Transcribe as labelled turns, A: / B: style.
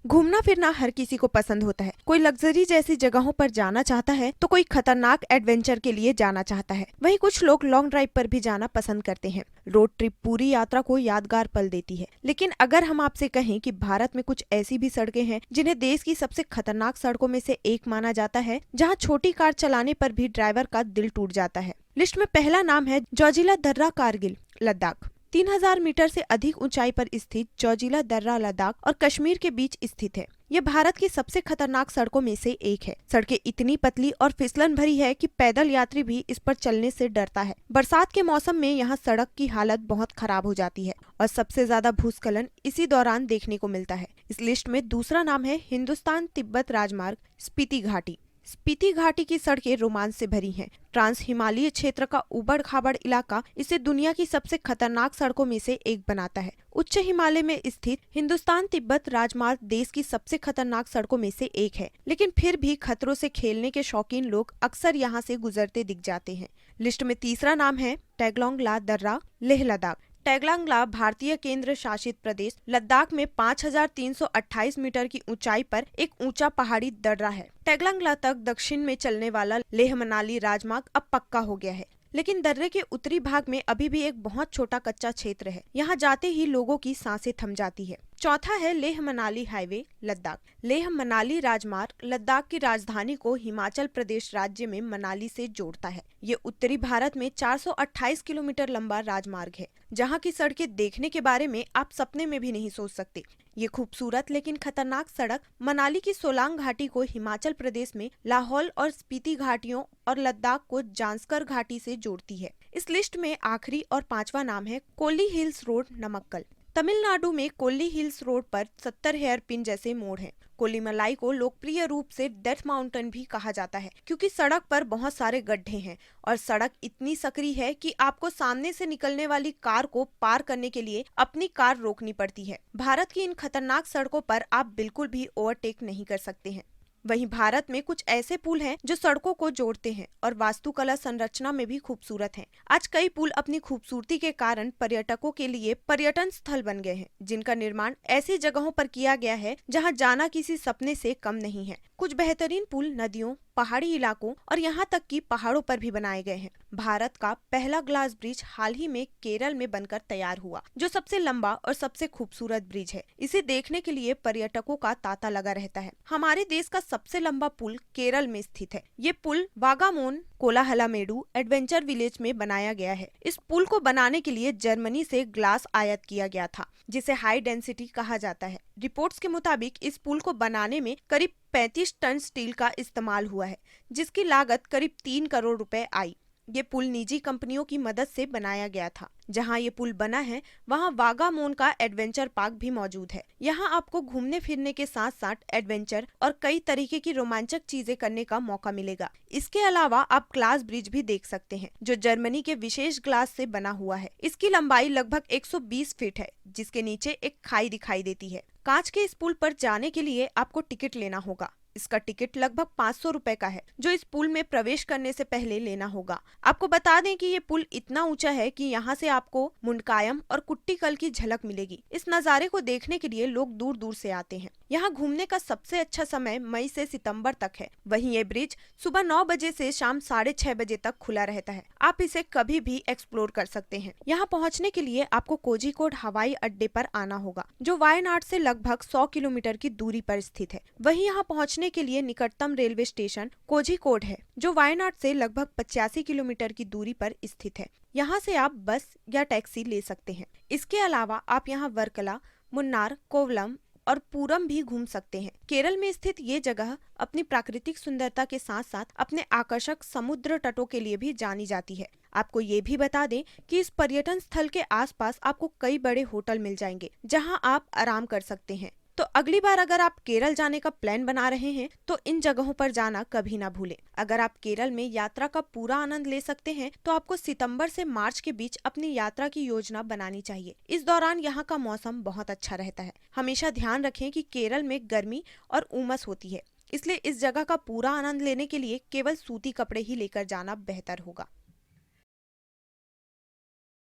A: घूमना फिरना हर किसी को पसंद होता है। कोई लग्जरी जैसी जगहों पर जाना चाहता है तो कोई खतरनाक एडवेंचर के लिए जाना चाहता है। वहीं कुछ लोग लॉन्ग ड्राइव पर भी जाना पसंद करते हैं। रोड ट्रिप पूरी यात्रा को यादगार पल देती है। लेकिन अगर हम आपसे कहें कि भारत में कुछ ऐसी भी सड़कें हैं जिन्हें देश की सबसे खतरनाक सड़कों में से एक माना जाता है, जहाँ छोटी कार चलाने पर भी ड्राइवर का दिल टूट जाता है। लिस्ट में पहला नाम है जोजिला दर्रा, कारगिल, लद्दाख। 3000 मीटर से अधिक ऊंचाई पर स्थित जोजिला दर्रा लद्दाख और कश्मीर के बीच स्थित है। यह भारत की सबसे खतरनाक सड़कों में से एक है। सड़कें इतनी पतली और फिसलन भरी है कि पैदल यात्री भी इस पर चलने से डरता है। बरसात के मौसम में यहाँ सड़क की हालत बहुत खराब हो जाती है और सबसे ज्यादा भूस्खलन इसी दौरान देखने को मिलता है। इस लिस्ट में दूसरा नाम है हिंदुस्तान तिब्बत राजमार्ग, स्पीति घाटी। स्पीति घाटी की सड़कें रोमांच से भरी हैं। ट्रांस हिमालयी क्षेत्र का उबड़ खाबड़ इलाका इसे दुनिया की सबसे खतरनाक सड़कों में से एक बनाता है। उच्च हिमालय में स्थित हिंदुस्तान तिब्बत राजमार्ग देश की सबसे खतरनाक सड़कों में से एक है, लेकिन फिर भी खतरों से खेलने के शौकीन लोग अक्सर यहाँ से गुजरते दिख जाते हैं। लिस्ट में तीसरा नाम है टैगलोंग ला दर्रा, लेह लद्दाख। टैगलांग ला भारतीय केंद्र शासित प्रदेश लद्दाख में 5328 मीटर की ऊंचाई पर एक ऊंचा पहाड़ी दर्रा है। टैगलांग ला तक दक्षिण में चलने वाला लेह मनाली राजमार्ग अब पक्का हो गया है, लेकिन दर्रे के उत्तरी भाग में अभी भी एक बहुत छोटा कच्चा क्षेत्र है। यहाँ जाते ही लोगों की सांसें थम जाती है। चौथा है लेह मनाली हाईवे, लद्दाख। लेह मनाली राजमार्ग लद्दाख की राजधानी को हिमाचल प्रदेश राज्य में मनाली से जोड़ता है। ये उत्तरी भारत में 428 किलोमीटर लंबा राजमार्ग है, जहाँ की सड़कें देखने के बारे में आप सपने में भी नहीं सोच सकते। ये खूबसूरत लेकिन खतरनाक सड़क मनाली की सोलांग घाटी को हिमाचल प्रदेश में लाहौल और स्पीति घाटियों और लद्दाख को जांस्कर घाटी से जोड़ती है। इस लिस्ट में आखिरी और पांचवा नाम है कोल्ली हिल्स रोड, नमक्कल। तमिलनाडु में कोल्ली हिल्स रोड पर 70 हेयर पिन जैसे मोड़ हैं। कोल्लीमलाई को लोकप्रिय रूप से डेथ माउंटेन भी कहा जाता है, क्योंकि सड़क पर बहुत सारे गड्ढे हैं और सड़क इतनी सकरी है कि आपको सामने से निकलने वाली कार को पार करने के लिए अपनी कार रोकनी पड़ती है। भारत की इन खतरनाक सड़कों पर आप बिल्कुल भी ओवरटेक नहीं कर सकते हैं। वहीं भारत में कुछ ऐसे पुल हैं जो सड़कों को जोड़ते हैं और वास्तुकला संरचना में भी खूबसूरत हैं। आज कई पुल अपनी खूबसूरती के कारण पर्यटकों के लिए पर्यटन स्थल बन गए हैं, जिनका निर्माण ऐसी जगहों पर किया गया है जहां जाना किसी सपने से कम नहीं है। कुछ बेहतरीन पुल नदियों, पहाड़ी इलाकों और यहाँ तक कि पहाड़ों पर भी बनाए गए हैं। भारत का पहला ग्लास ब्रिज हाल ही में केरल में बनकर तैयार हुआ, जो सबसे लंबा और सबसे खूबसूरत ब्रिज है। इसे देखने के लिए पर्यटकों का तांता लगा रहता है। हमारे देश का सबसे लंबा पुल केरल में स्थित है। ये पुल वागामोन कोलाहलामेडू एडवेंचर विलेज में बनाया गया है। इस पुल को बनाने के लिए जर्मनी से ग्लास आयात किया गया था, जिसे हाई डेंसिटी कहा जाता है। रिपोर्ट्स के मुताबिक इस पुल को बनाने में करीब 35 टन स्टील का इस्तेमाल हुआ है, जिसकी लागत करीब 3 करोड़ रुपए आई। ये पुल निजी कंपनियों की मदद से बनाया गया था। जहां ये पुल बना है वहां वागामोन का एडवेंचर पार्क भी मौजूद है। यहां आपको घूमने फिरने के साथ साथ एडवेंचर और कई तरीके की रोमांचक चीजें करने का मौका मिलेगा। इसके अलावा आप ग्लास ब्रिज भी देख सकते हैं, जो जर्मनी के विशेष ग्लास से बना हुआ है। इसकी लंबाई लगभग 120 फीट है, जिसके नीचे एक खाई दिखाई देती है। कांच के इस पुल पर जाने के लिए आपको टिकट लेना होगा। इसका टिकट लगभग 500 रुपए का है, जो इस पुल में प्रवेश करने से पहले लेना होगा। आपको बता दें कि ये पुल इतना ऊंचा है कि यहाँ से आपको मुंडकायम और कुट्टिकल की झलक मिलेगी। इस नज़ारे को देखने के लिए लोग दूर दूर से आते हैं। यहाँ घूमने का सबसे अच्छा समय मई से सितंबर तक है। वहीं ये ब्रिज सुबह 9 बजे से शाम 6:30 बजे तक खुला रहता है। आप इसे कभी भी एक्सप्लोर कर सकते हैं। यहाँ पहुँचने के लिए आपको कोझिकोड हवाई अड्डे पर आना होगा, जो वायनाड से लगभग 100 किलोमीटर की दूरी पर स्थित है। वहीं यहाँ पहुँचने के लिए निकटतम रेलवे स्टेशन कोझिकोड है, जो वायनाड से लगभग 85 किलोमीटर की दूरी पर स्थित है। यहाँ से आप बस या टैक्सी ले सकते हैं। इसके अलावा आप यहाँ वर्कला, मुन्नार, कोवलम और पूरम भी घूम सकते हैं। केरल में स्थित ये जगह अपनी प्राकृतिक सुंदरता के साथ साथ अपने आकर्षक समुद्र तटों के लिए भी जानी जाती है। आपको ये भी बता दें कि इस पर्यटन स्थल के आसपास आपको कई बड़े होटल मिल जाएंगे, जहां आप आराम कर सकते हैं। तो अगली बार अगर आप केरल जाने का प्लान बना रहे हैं तो इन जगहों पर जाना कभी ना भूलें। अगर आप केरल में यात्रा का पूरा आनंद ले सकते हैं तो आपको सितंबर से मार्च के बीच अपनी यात्रा की योजना बनानी चाहिए। इस दौरान यहाँ का मौसम बहुत अच्छा रहता है। हमेशा ध्यान रखें कि केरल में गर्मी और उमस होती है, इसलिए इस जगह का पूरा आनंद लेने के लिए केवल सूती कपड़े ही लेकर जाना बेहतर होगा।